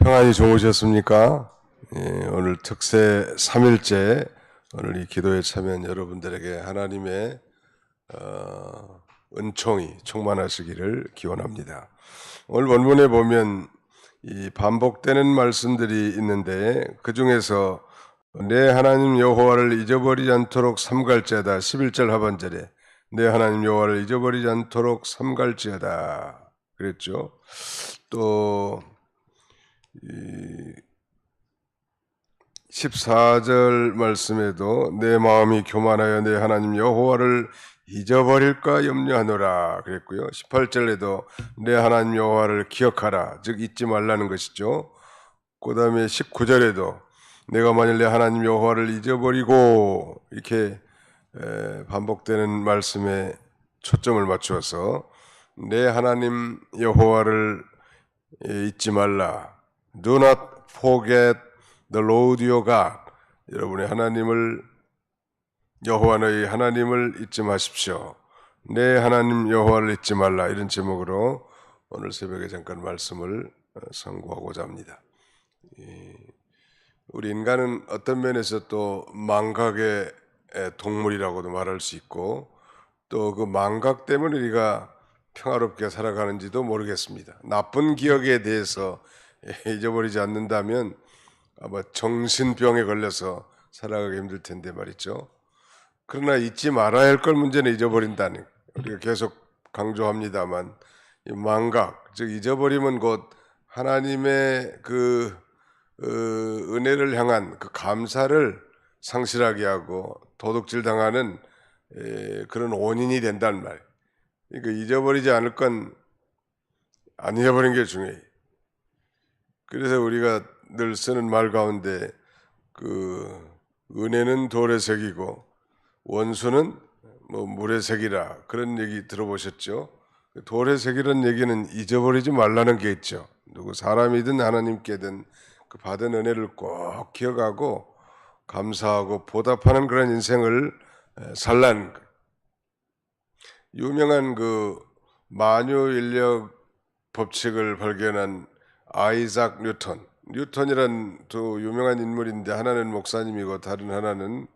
평안히 주무셨습니까? 예, 오늘 특세 3일째 오늘 이 기도에 참여한 여러분들에게 하나님의 은총이 충만하시기를 기원합니다. 오늘 본문에 보면 이 반복되는 말씀들이 있는데 그 중에서 내 하나님 여호와를 잊어버리지 않도록 삼갈지어다 11절 하반절에 내 하나님 여호와를 잊어버리지 않도록 삼갈지어다 그랬죠. 또 14절 말씀에도 내 마음이 교만하여 내 하나님 여호와를 잊어버릴까 염려하노라 그랬고요. 18절에도 내 하나님 여호와를 기억하라, 즉 잊지 말라는 것이죠. 그 다음에 19절에도 내가 만일 내 하나님 여호와를 잊어버리고 이렇게 반복되는 말씀에 초점을 맞추어서 내 하나님 여호와를 잊지 말라. Do not forget the Lord your God. 여러분의 하나님을, 여호와 너희 하나님을 잊지 마십시오. 내 하나님 여호와를 잊지 말라. 이런 제목으로 오늘 새벽에 잠깐 말씀을 선고하고자 합니다. 우리 인간은 어떤 면에서 또 망각의 동물이라고도 말할 수 있고 또 그 망각 때문에 우리가 평화롭게 살아가는지도 모르겠습니다. 나쁜 기억에 대해서 잊어버리지 않는다면 아마 정신병에 걸려서 살아가기 힘들 텐데 말이죠. 그러나 잊지 말아야 할 걸 문제는 잊어버린다는, 우리가 계속 강조합니다만 이 망각, 즉 잊어버리면 곧 하나님의 그 은혜를 향한 그 감사를 상실하게 하고 도둑질 당하는 그런 원인이 된다는 말. 그러니까 잊어버리지 않을 건 안 잊어버린 게 중요해. 그래서 우리가 늘 쓰는 말 가운데 그 은혜는 돌의 색이고 원수는 뭐 물의 색이라 그런 얘기 들어보셨죠? 돌의 색이라는 얘기는 잊어버리지 말라는 게 있죠. 누구 사람이든 하나님께든 그 받은 은혜를 꼭 기억하고 감사하고 보답하는 그런 인생을 살라는 거예요. 유명한 그 만유인력 법칙을 발견한 아이작 뉴턴이란 두 유명한 인물인데 하나는 목사님이고 다른 하나는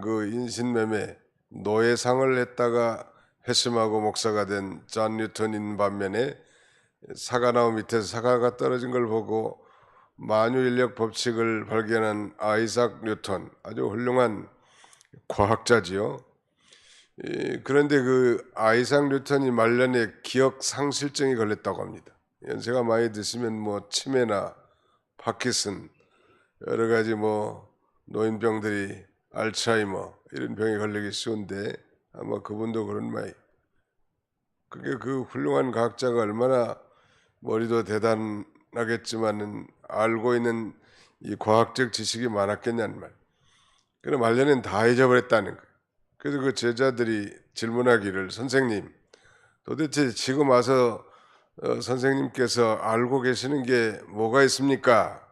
그 인신매매 노예상을 했다가 회심하고 목사가 된 존 뉴턴인 반면에 사과나무 밑에서 사과가 떨어진 걸 보고 만유인력 법칙을 발견한 아이작 뉴턴, 아주 훌륭한 과학자지요. 그런데 그 아이작 뉴턴이 말년에 기억 상실증이 걸렸다고 합니다. 연세가 많이 드시면 뭐 치매나 파킨슨 여러 가지 뭐 노인병들이 알츠하이머 이런 병에 걸리기 쉬운데 아마 그분도 그런 마이. 그게 그 훌륭한 과학자가 얼마나 머리도 대단하겠지만은 알고 있는 이 과학적 지식이 많았겠냐는 말. 그럼 말년엔 다 잊어버렸다는 거예요. 그래서 그 제자들이 질문하기를, 선생님, 도대체 지금 와서 선생님께서 알고 계시는 게 뭐가 있습니까?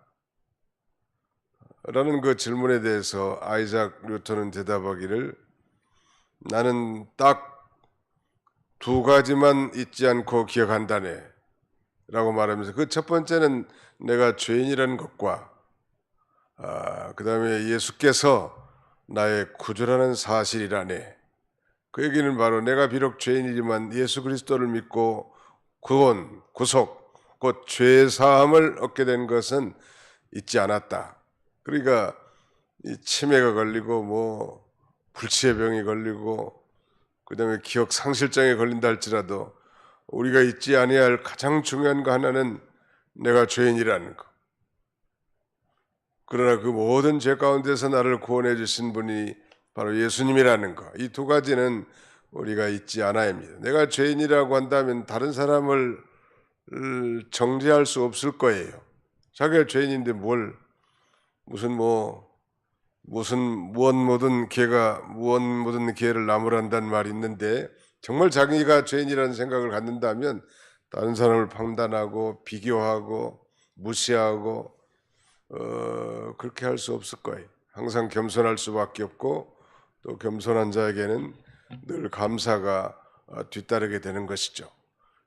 라는 그 질문에 대해서 아이작 뉴턴은 대답하기를, 나는 딱 두 가지만 잊지 않고 기억한다네 라고 말하면서, 그 첫 번째는 내가 죄인이라는 것과 그 다음에 예수께서 나의 구주라는 사실이라네. 그 얘기는 바로 내가 비록 죄인이지만 예수 그리스도를 믿고 구원, 구속, 곧 죄사함을 얻게 된 것은 잊지 않았다. 그러니까 이 치매가 걸리고 뭐 불치의 병이 걸리고 그 다음에 기억 상실증에 걸린다 할지라도 우리가 잊지 아니해야 할 가장 중요한 거 하나는 내가 죄인이라는 거. 그러나 그 모든 죄 가운데서 나를 구원해 주신 분이 바로 예수님이라는 거. 이 두 가지는 우리가 잊지 않아야 합니다. 내가 죄인이라고 한다면 다른 사람을 정죄할 수 없을 거예요. 자기가 죄인인데 무슨 무엇 모든 개를 나무란다는 말이 있는데, 정말 자기가 죄인이라는 생각을 갖는다면 다른 사람을 판단하고 비교하고 무시하고 그렇게 할 수 없을 거예요. 항상 겸손할 수밖에 없고 또 겸손한 자에게는 늘 감사가 뒤따르게 되는 것이죠.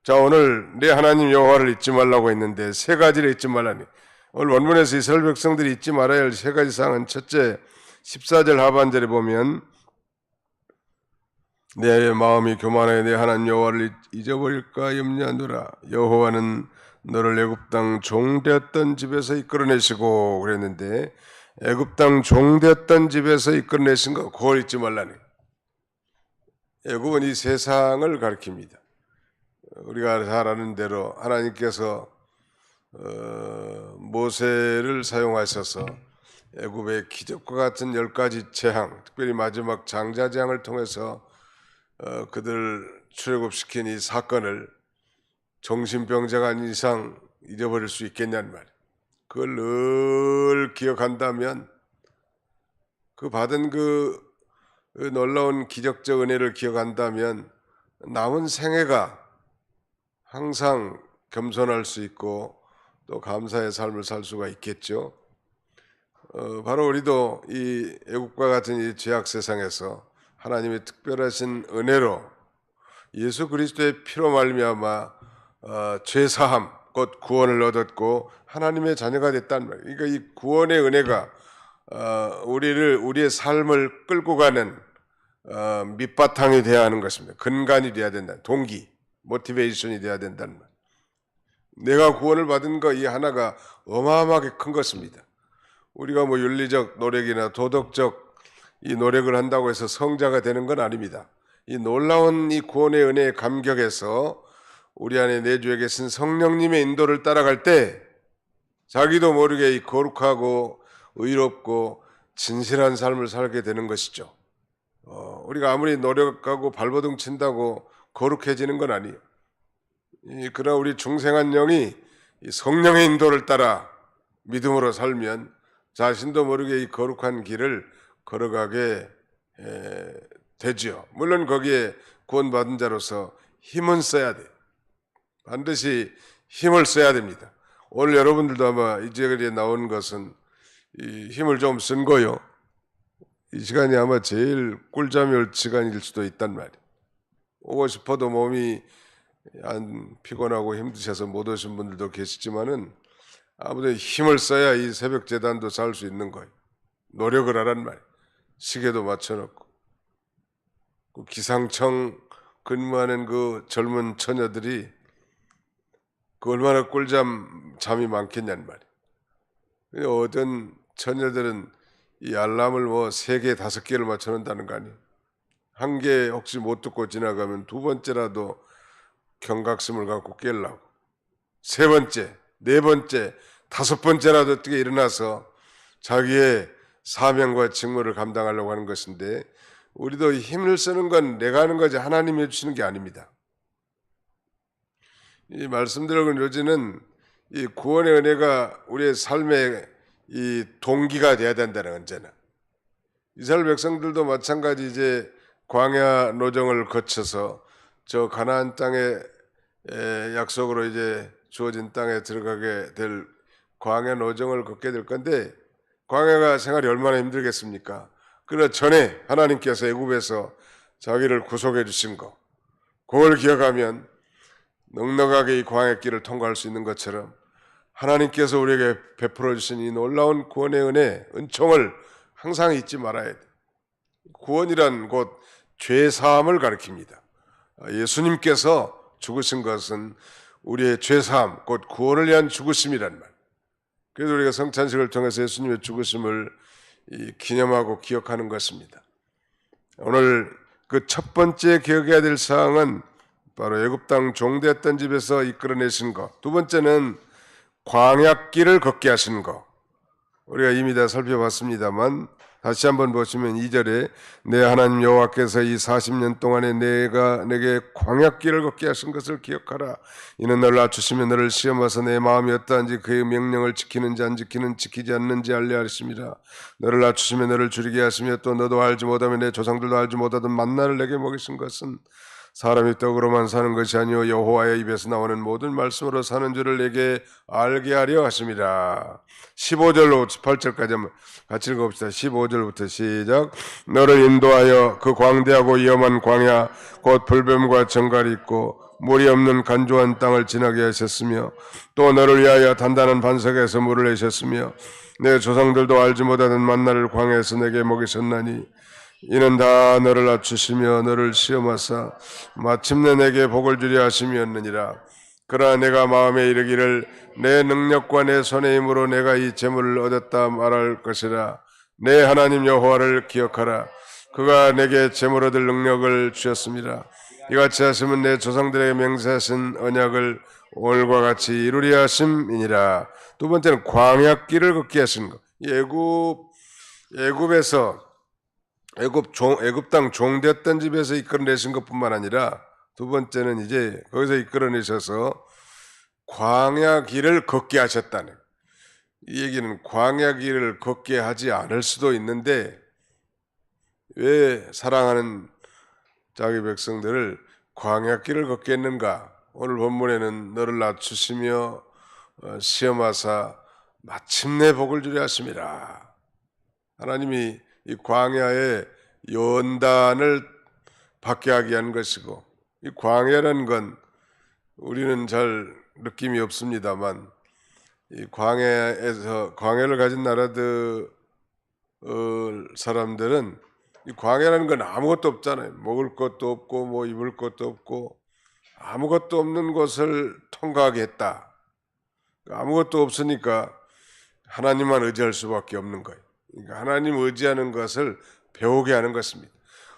자, 오늘 내 하나님 여호와를 잊지 말라고 했는데 세 가지를 잊지 말라니. 오늘 원문에서 이스라엘 백성들이 잊지 말아야 할 세 가지 사항은, 첫째, 14절 하반절에 보면 내 마음이 교만하여 내 하나님 여호와를 잊어버릴까 염려하노라. 여호와는 너를 애굽 땅 종되었던 집에서 이끌어내시고 그랬는데, 애굽 땅 종되었던 집에서 이끌어내신 거 그걸 잊지 말라니. 애굽은 이 세상을 가리킵니다. 우리가 잘 아는 대로 하나님께서 모세를 사용하셔서 애굽의 기적과 같은 10가지 재앙, 특별히 마지막 장자재앙을 통해서 그들 출애굽시킨 이 사건을 정신병자가 아닌 이상 잊어버릴 수 있겠냐는 말이에요. 그걸 늘 기억한다면, 그 받은 그 놀라운 기적적 은혜를 기억한다면 남은 생애가 항상 겸손할 수 있고 또 감사의 삶을 살 수가 있겠죠. 바로 우리도 이 애국과 같은 이 죄악 세상에서 하나님의 특별하신 은혜로 예수 그리스도의 피로 말미암아 죄 사함 곧 구원을 얻었고 하나님의 자녀가 됐단 말이에요. 그러니까 이 구원의 은혜가 우리의 삶을 끌고 가는 밑바탕이 되어야 하는 것입니다. 근간이 되어야 된다. 동기, 모티베이션이 되어야 된다는 말. 내가 구원을 받은 거 이 하나가 어마어마하게 큰 것입니다. 우리가 뭐 윤리적 노력이나 도덕적 이 노력을 한다고 해서 성자가 되는 건 아닙니다. 이 놀라운 이 구원의 은혜에 감격해서 우리 안에 내주에 계신 성령님의 인도를 따라갈 때 자기도 모르게 이 거룩하고 의롭고 진실한 삶을 살게 되는 것이죠. 우리가 아무리 노력하고 발버둥 친다고 거룩해지는 건 아니에요. 그러나 우리 중생한 영이 성령의 인도를 따라 믿음으로 살면 자신도 모르게 이 거룩한 길을 걸어가게 되지요. 물론 거기에 구원받은 자로서 힘은 써야 돼요. 반드시 힘을 써야 됩니다. 오늘 여러분들도 아마 이 자리에 나온 것은 이 힘을 좀 쓴 거요. 이 시간이 아마 제일 꿀잠이 올 시간일 수도 있단 말이에요. 오고 싶어도 몸이 안 피곤하고 힘드셔서 못 오신 분들도 계시지만은 아무튼 힘을 써야 이 새벽 재단도 살 수 있는 거예요. 노력을 하란 말이에요. 시계도 맞춰놓고 그 기상청 근무하는 그 젊은 처녀들이 그 얼마나 잠이 많겠냐는 말이에요. 어떤 처녀들은 이 알람을 뭐 3개, 5개를 맞춰놓는다는 거 아니에요. 한 개 혹시 못 듣고 지나가면 두 번째라도 경각심을 갖고 깨려고, 세 번째, 네 번째, 5번째라도 어떻게 일어나서 자기의 사명과 직무를 감당하려고 하는 것인데, 우리도 힘을 쓰는 건 내가 하는 거지 하나님이 해주시는 게 아닙니다. 이 말씀드린 요지는 이 구원의 은혜가 우리의 삶의 이 동기가 돼야 된다는, 언제나 이스라엘 백성들도 마찬가지 이제 광야 노정을 거쳐서 저 가나안 땅에 약속으로 이제 주어진 땅에 들어가게 될 광야 노정을 걷게 될 건데, 광야가 생활이 얼마나 힘들겠습니까? 그러나 전에 하나님께서 애굽에서 자기를 구속해 주신 거, 그걸 기억하면 넉넉하게 이 광야길을 통과할 수 있는 것처럼 하나님께서 우리에게 베풀어 주신 이 놀라운 구원의 은혜, 은총을 항상 잊지 말아야 돼. 구원이란 곧 죄사함을 가리킵니다. 예수님께서 죽으신 것은 우리의 죄사함, 곧 구원을 위한 죽으심이란 말. 그래서 우리가 성찬식을 통해서 예수님의 죽으심을 기념하고 기억하는 것입니다. 오늘 그 첫 번째 기억해야 될 사항은 바로 애굽 땅 종되었던 집에서 이끌어내신 것. 두 번째는 광야길을 걷게 하신 것. 우리가 이미 다 살펴봤습니다만 다시 한번 보시면 2절에 내 하나님 여호와께서 이 40년 동안에 내가 내게 광야길을 걷게 하신 것을 기억하라. 이는 너를 낮추시며 너를 시험하사 내 마음이 어떠한지 그의 명령을 지키는지 안 지키지 않는지 알려 하심이라. 너를 낮추시며 너를 줄이게 하시며 또 너도 알지 못하며 내 조상들도 알지 못하던 만나를 내게 먹이신 것은 사람이 떡으로만 사는 것이 아니요 여호와의 입에서 나오는 모든 말씀으로 사는 줄을 내게 알게 하려 하심이라. 15절로 18절까지 한번 같이 읽어봅시다. 15절부터 시작. 너를 인도하여 그 광대하고 위험한 광야 곧 불뱀과 정갈이 있고 물이 없는 간조한 땅을 지나게 하셨으며 또 너를 위하여 단단한 반석에서 물을 내셨으며 내 조상들도 알지 못하던 만나를 광야에서 내게 먹이셨나니 이는 다 너를 낮추시며 너를 시험하사 마침내 내게 복을 주려 하심이었느니라. 그러나 내가 마음에 이르기를 내 능력과 내 손의 힘으로 내가 이 재물을 얻었다 말할 것이라. 내 하나님 여호와를 기억하라. 그가 내게 재물 얻을 능력을 주셨습니다. 이같이 하시면 내 조상들에게 맹세하신 언약을 오늘과 같이 이루리 하심이니라. 두 번째는 광야길을 걷게 하신 것. 애굽 땅 종되었던 집에서 이끌어내신 것뿐만 아니라 두 번째는 이제 거기서 이끌어내셔서 광야 길을 걷게 하셨다는. 이 얘기는 광야 길을 걷게 하지 않을 수도 있는데 왜 사랑하는 자기 백성들을 광야 길을 걷게 했는가? 오늘 본문에는 너를 낮추시며 시험하사 마침내 복을 주려 하심이라. 하나님이 이 광야의 연단을 받게 하게 한 것이고, 이 광야라는 건 우리는 잘 느낌이 없습니다만 이 광야를 가진 나라들 사람들은 이 광야라는 건 아무것도 없잖아요. 먹을 것도 없고 뭐 입을 것도 없고 아무것도 없는 곳을 통과하게 했다. 아무것도 없으니까 하나님만 의지할 수밖에 없는 거예요. 그러니까 하나님 의지하는 것을 배우게 하는 것입니다.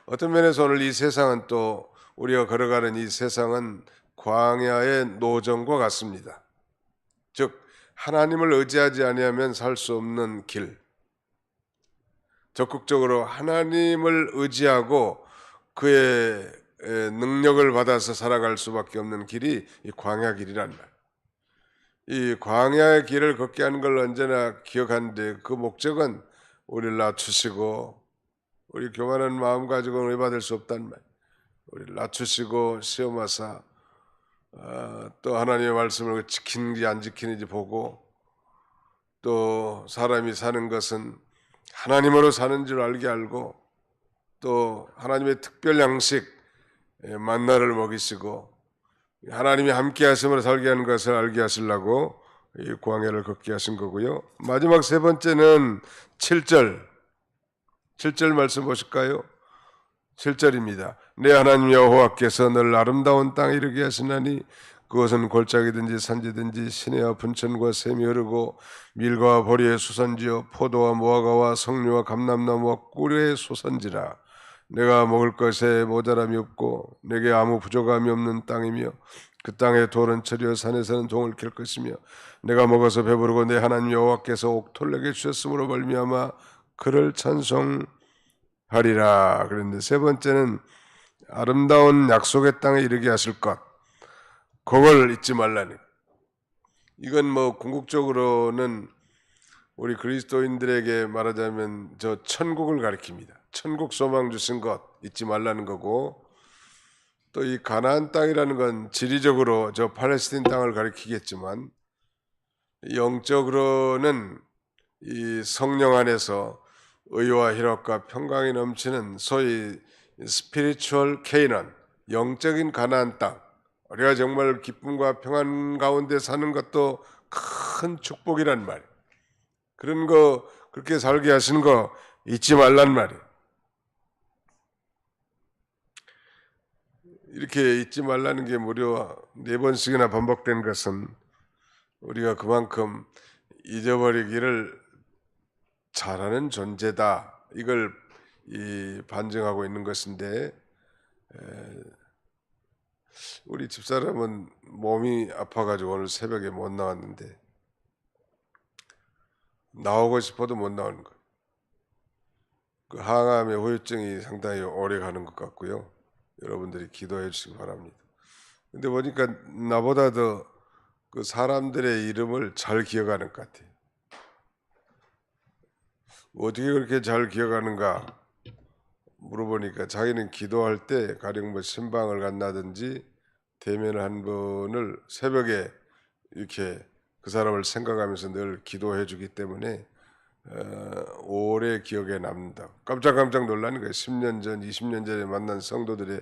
어떤 면에서 오늘 이 세상은 또 우리가 걸어가는 이 세상은 광야의 노정과 같습니다. 즉 하나님을 의지하지 아니하면 살 수 없는 길, 적극적으로 하나님을 의지하고 그의 능력을 받아서 살아갈 수밖에 없는 길이 이 광야 길이란 말. 이 광야의 길을 걷게 하는 걸 언제나 기억하는데 그 목적은 우리를 낮추시고 우리 교만한 마음 가지고는 은혜 받을 수 없단 말. 우리를 낮추시고 시험하사 또 하나님의 말씀을 지키는지 안 지키는지 보고 또 사람이 사는 것은 하나님으로 사는 줄 알게 알고 또 하나님의 특별 양식 만나를 먹이시고 하나님이 함께 하심으로 살게 하는 것을 알게 하시려고 이 광야를 걷게 하신 거고요. 마지막 세 번째는 7절 말씀 보실까요? 7절입니다. 내 하나님 여호와께서 너를 아름다운 땅에 이르게 하시나니 그것은 골짜기든지 산지든지 시내와 분천과 샘이 흐르고 밀과 보리의 수산지요 포도와 무화과와 석류와 감람나무와 꿀의 수산지라. 내가 먹을 것에 모자람이 없고 내게 아무 부족함이 없는 땅이며 그 땅의 돌은 철이요 산에서는 종을 캘 것이며 내가 먹어서 배부르고 내 하나님 여호와께서 옥토를 내게 주셨으므로 말미암아 그를 찬송하리라. 그런데 세 번째는 아름다운 약속의 땅에 이르게 하실 것, 그걸 잊지 말라는. 이건 뭐 궁극적으로는 우리 그리스도인들에게 말하자면 저 천국을 가리킵니다. 천국 소망 주신 것 잊지 말라는 거고, 또 이 가나안 땅이라는 건 지리적으로 저 팔레스틴 땅을 가리키겠지만 영적으로는 이 성령 안에서 의와 희락과 평강이 넘치는 소위 스피리추얼 케이난, 영적인 가나안 땅, 우리가 정말 기쁨과 평안 가운데 사는 것도 큰 축복이란 말이에요. 그런 거 그렇게 살게 하시는 거 잊지 말란 말이에요. 이렇게 잊지 말라는 게 무려 4번씩이나 반복된 것은 우리가 그만큼 잊어버리기를 잘하는 존재다, 이걸 반증하고 있는 것인데, 우리 집사람은 몸이 아파가지고 오늘 새벽에 못 나왔는데 나오고 싶어도 못 나오는 거예요. 그 항암의 후유증이 상당히 오래 가는 것 같고요. 여러분들이 기도해 주시기 바랍니다. 근데 보니까 나보다 더 그 사람들의 이름을 잘 기억하는 것 같아요. 어떻게 그렇게 잘 기억하는가? 물어보니까 자기는 기도할 때 가령 뭐 신방을 간다든지 대면을 한 분을 새벽에 이렇게 그 사람을 생각하면서 늘 기도해 주기 때문에 오래 기억에 남는다. 깜짝깜짝 놀라는 거예요. 10년 전, 20년 전에 만난 성도들의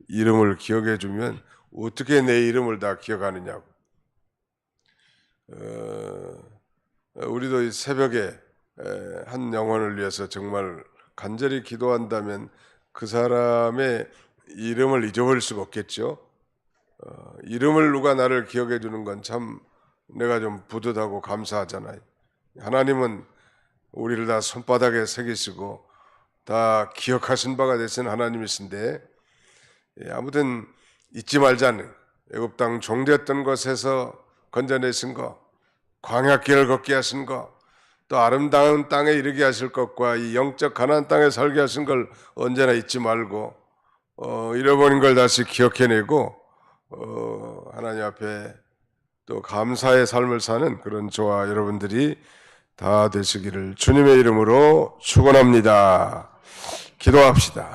이름을 기억해 주면 어떻게 내 이름을 다 기억하느냐고. 우리도 이 새벽에 한 영혼을 위해서 정말 간절히 기도한다면 그 사람의 이름을 잊어버릴 수가 없겠죠. 이름을 누가 나를 기억해 주는 건 참 내가 좀 뿌듯하고 감사하잖아요. 하나님은 우리를 다 손바닥에 새기시고 다 기억하신 바가 되신 하나님이신데 아무튼 잊지 말자는 애굽 땅 종되었던 것에서 건져내신 것, 광야길을 걷게 하신 것, 또 아름다운 땅에 이르게 하실 것과 이 영적 가나안 땅에 살게 하신 걸 언제나 잊지 말고 잃어버린 걸 다시 기억해내고 하나님 앞에 또 감사의 삶을 사는 그런 저와 여러분들이 다 되시기를 주님의 이름으로 축원합니다. 기도합시다.